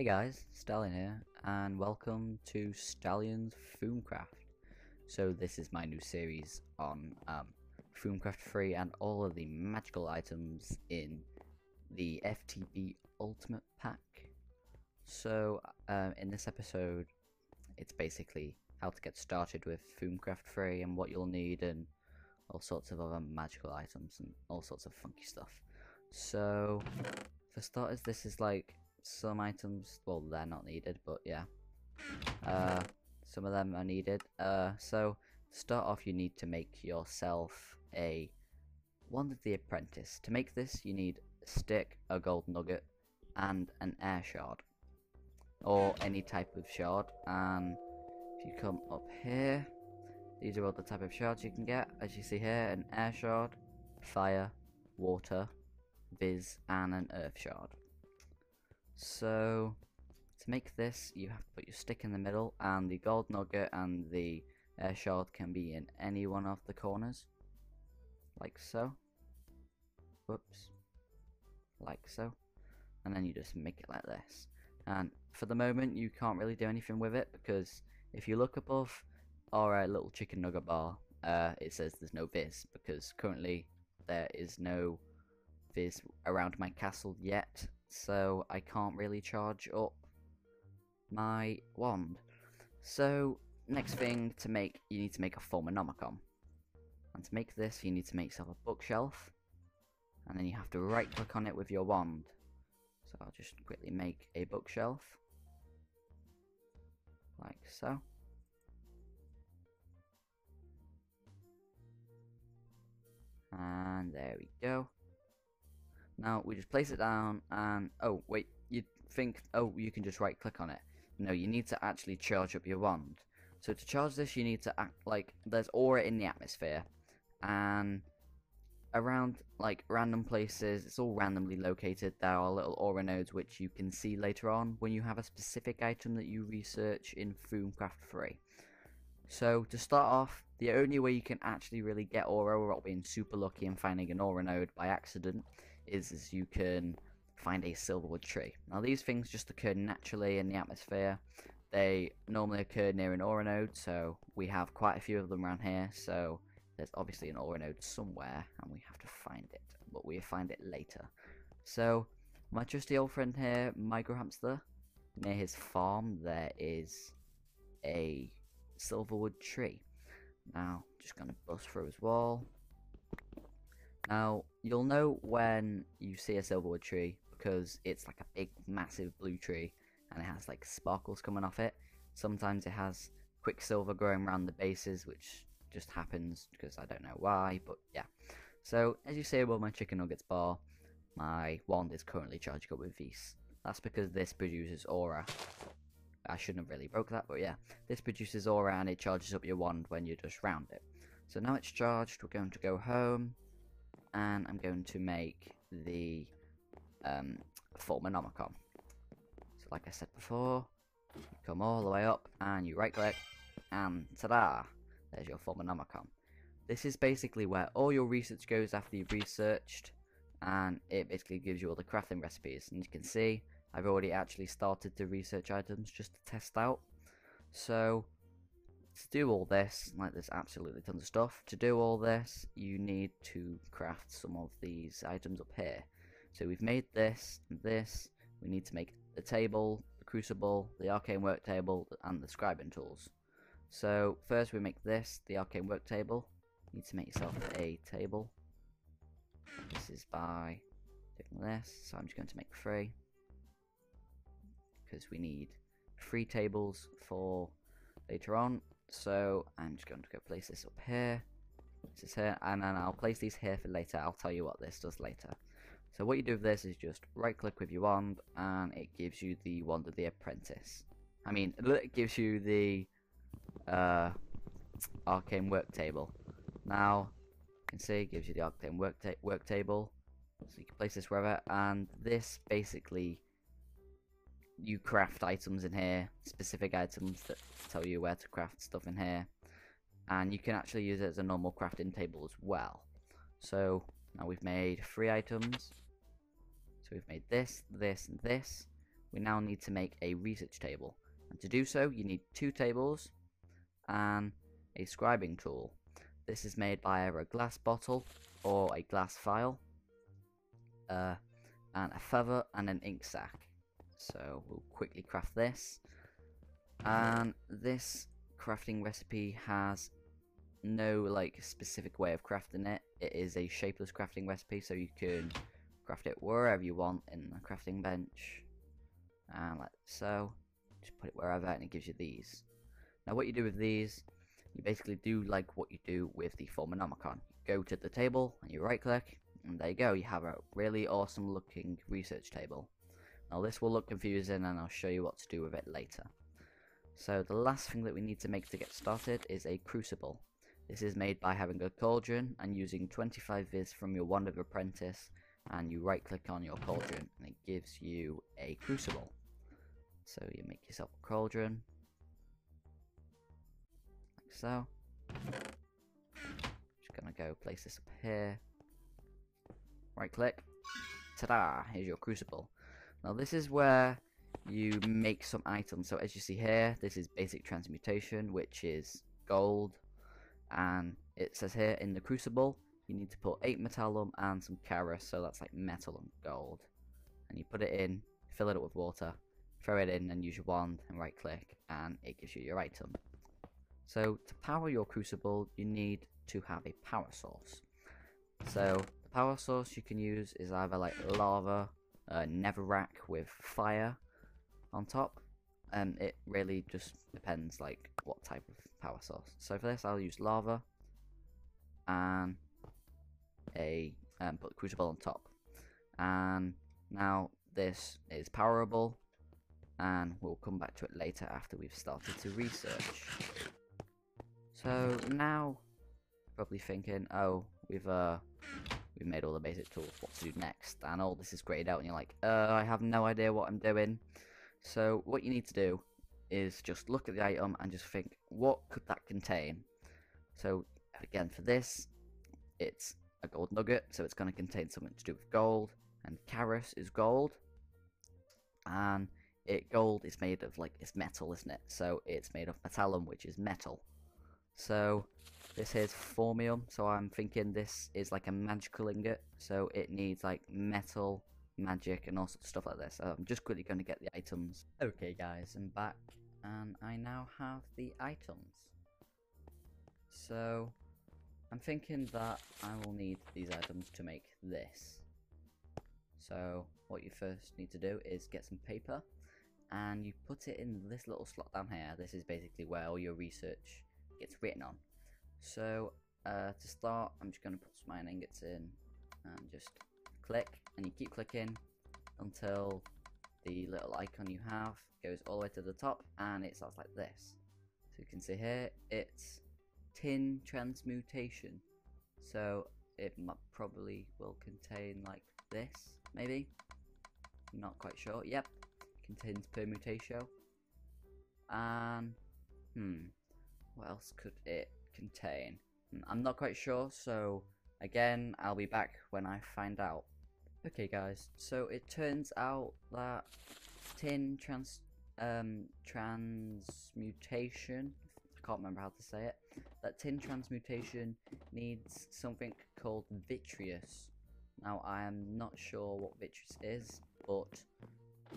Hey guys, Stallion here, and welcome to Stallion's Thaumcraft. So this is my new series on Thaumcraft 3 and all of the magical items in the FTB Ultimate Pack. So in this episode, it's basically how to get started with Thaumcraft 3 and what you'll need and all sorts of other magical items and all sorts of funky stuff. So for starters, this is like some items, well, they're not needed, but yeah, some of them are needed. So to start off, you need to make yourself a Wand of the Apprentice. To make this, you need a stick, a gold nugget, and an air shard, or any type of shard. And if you come up here, these are all the type of shards you can get. As you see here, an air shard, fire, water, viz, and an earth shard. So to make this, you have to put your stick in the middle, and the gold nugget and the air shard can be in any one of the corners, like so. Whoops, like so. And then you just make it like this. And for the moment, you can't really do anything with it, because if you look above our little chicken nugget bar, it says there's no viz, because currently there is no viz around my castle yet. So I can't really charge up my wand. So next thing to make, you need to make a Thaumcraft. And to make this, you need to make yourself a bookshelf, and then you have to right click on it with your wand. So I'll just quickly make a bookshelf, like so. And there we go. Now we just place it down, and oh wait, you'd think, oh, you can just right click on it. No, you need to actually charge up your wand. So to charge this, you need to act like there's aura in the atmosphere, and around like random places, it's all randomly located. There are little aura nodes which you can see later on when you have a specific item that you research in Thaumcraft 3. So to start off, the only way you can actually really get aura without being super lucky and finding an aura node by accident is you can find a silverwood tree. Now these things just occur naturally in the atmosphere. They normally occur near an aura node, so we have quite a few of them around here. So there's obviously an aura node somewhere, and we have to find it, but we'll find it later. So my trusty old friend here, Micro Hamster, near his farm there is a silverwood tree. Now just gonna bust through his wall. Now, you'll know when you see a silverwood tree because it's like a big, massive blue tree and it has like sparkles coming off it. Sometimes it has quicksilver growing around the bases, which just happens because I don't know why, but yeah. So, as you see above my chicken nuggets bar, my wand is currently charging up with these. That's because this produces aura. I shouldn't have really broke that, but yeah. This produces aura and it charges up your wand when you just round it. So now it's charged, we're going to go home. And I'm going to make the Thaumcraft. So like I said before, you come all the way up and you right click, and ta-da! There's your Thaumcraft. This is basically where all your research goes after you've researched, and it basically gives you all the crafting recipes. And you can see I've already actually started to research items just to test out. So to do all this, like there's absolutely tons of stuff. To do all this, you need to craft some of these items up here. So we've made this and this. We need to make the table, the crucible, the arcane work table, and the scribing tools. So first we make this, the arcane work table. You need to make yourself a table. This is by taking this, so I'm just going to make 3. Because we need 3 tables for later on. So I'm just going to go place this up here, this is here, and then I'll place these here for later. I'll tell you what this does later. So what you do with this is just right click with your wand, and it gives you the Wand of the Apprentice. I mean, it gives you the arcane work table. Now you can see it gives you the arcane work table, so you can place this wherever, and this basically, you craft items in here, specific items that tell you where to craft stuff in here, and you can actually use it as a normal crafting table as well. So now we've made 3 items. So we've made this, this, and this. we now need to make a research table. And to do so, you need 2 tables and a scribing tool. This is made by either a glass bottle or a glass vial, and a feather and an ink sac. So we'll quickly craft this. And this crafting recipe has no specific way of crafting it. It is a shapeless crafting recipe, so you can craft it wherever you want in the crafting bench, and like so. Just put it wherever and it gives you these. Now what you do with these, you basically do like what you do with the Thaumcraft. You go to the table and you right click, and there you go, you have a really awesome looking research table. Now this will look confusing and I'll show you what to do with it later. So the last thing that we need to make to get started is a crucible. This is made by having a cauldron and using 25 viz from your Wand of Apprentice, and you right click on your cauldron and it gives you a crucible. So you make yourself a cauldron, like so. Just gonna go place this up here, right click, ta-da, here's your crucible. Now this is where you make some items. So as you see here, this is basic transmutation, which is gold, and it says here in the crucible you need to put 8 metallum and some charis, so that's like metal and gold, and you put it in, fill it up with water, throw it in and use your wand and right click and it gives you your item. So to power your crucible you need to have a power source. So the power source you can use is either like lava, netherrack with fire on top, and it really just depends like what type of power source. So for this I'll use lava and put the crucible on top, and now this is powerable, and we'll come back to it later after we've started to research. So now you're probably thinking, oh, we've made all the basic tools, what to do next, and all this is grayed out and you're like, I have no idea what I'm doing. So what you need to do is just look at the item and just think, what could that contain? So again, for this, it's a gold nugget, so it's going to contain something to do with gold, and charis is gold, and gold is made of it's metal, isn't it? So it's made of metallum, which is metal. So this here's formium, so I'm thinking this is like a magical ingot, so it needs like metal, magic, and all sorts of stuff like this. So I'm just quickly going to get the items. Okay guys, I'm back and I now have the items. So I'm thinking that I will need these items to make this. So what you first need to do is get some paper and you put it in this little slot down here. This is basically where all your research gets written on. So to start, I'm just going to put some iron ingots in and just click, and you keep clicking until the little icon you have goes all the way to the top and it starts like this. So you can see here it's tin transmutation, so it probably will contain like this, maybe, not quite sure. Yep, contains permutatio. And what else could it contain? I'm not quite sure, so again I'll be back when I find out. Okay guys, so it turns out that tin transmutation, I can't remember how to say it, that tin transmutation needs something called vitreous. Now I am not sure what vitreous is, but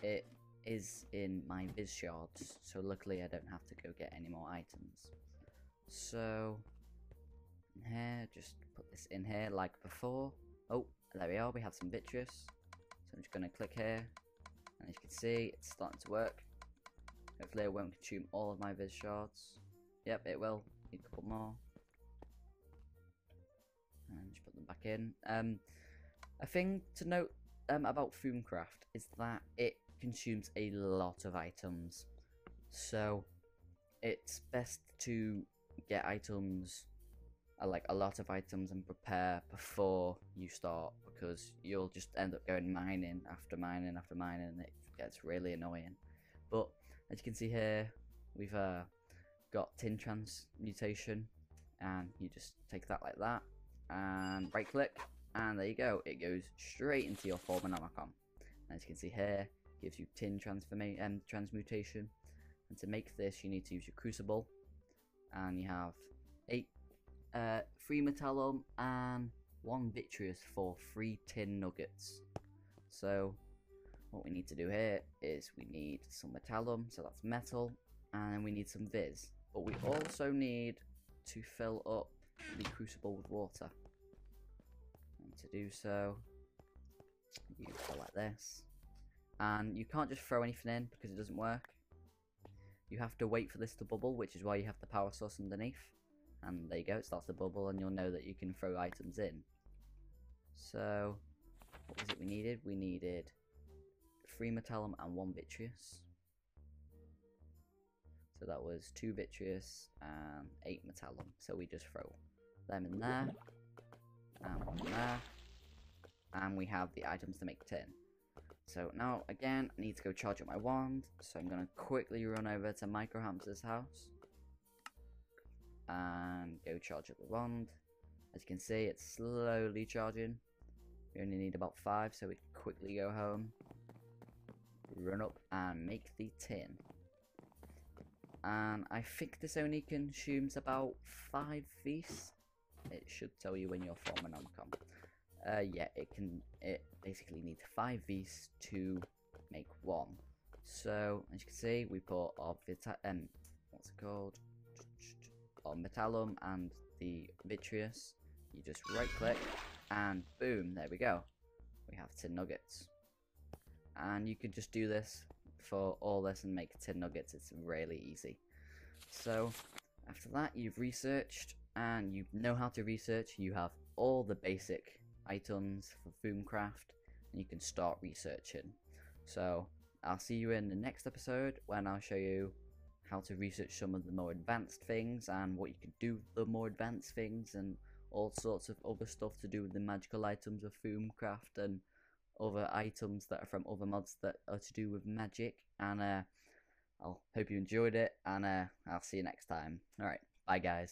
it is in my viz shards, so luckily I don't have to go get any more items. So here, just put this in here like before. Oh, there we are, we have some vitreous. So I'm just going to click here, and as you can see, it's starting to work. Hopefully it won't consume all of my viz shards. Yep, it will. Need a couple more. And just put them back in. A thing to note about Thaumcraft is that it consumes a lot of items. So it's best to get items, like a lot of items, and prepare before you start, because you'll just end up going mining after mining after mining and it gets really annoying. But as you can see here, we've got tin transmutation, and you just take that like that and right click, and there you go, it goes straight into your Thaumcraft. As you can see here, gives you tin transmutation. And to make this, you need to use your crucible, and you have 3 metallum and 1 vitreous for 3 tin nuggets. So what we need to do here is we need some metallum, so that's metal, and then we need some vis. But we also need to fill up the crucible with water. And to do so, you go like this. And you can't just throw anything in because it doesn't work. You have to wait for this to bubble, which is why you have the power source underneath. And there you go, it starts to bubble, and you'll know that you can throw items in. So, what was it we needed? We needed 3 metallum and 1 vitreous. So that was 2 vitreous and 8 metallum. So we just throw them in there, and one there, and we have the items to make tin. So now, again, I need to go charge up my wand, so I'm going to quickly run over to Microhamster's house and go charge up the wand. As you can see, it's slowly charging. We only need about 5, so we can quickly go home, run up and make the tin. And I think this only consumes about 5 vis. It should tell you when you're from an Omcom. Yeah, it basically needs 5 vis to make 1. So as you can see, we put our what's it called? Our metallum and the vitreous. You just right click and boom, there we go. We have tin nuggets. And you could just do this for all this and make tin nuggets. It's really easy. So after that, you've researched and you know how to research. You have all the basic items for Thaumcraft, and you can start researching. So I'll see you in the next episode when I'll show you how to research some of the more advanced things and what you can do with the more advanced things, and all sorts of other stuff to do with the magical items of Thaumcraft and other items that are from other mods that are to do with magic. And I'll hope you enjoyed it, and I'll see you next time. Alright, bye guys.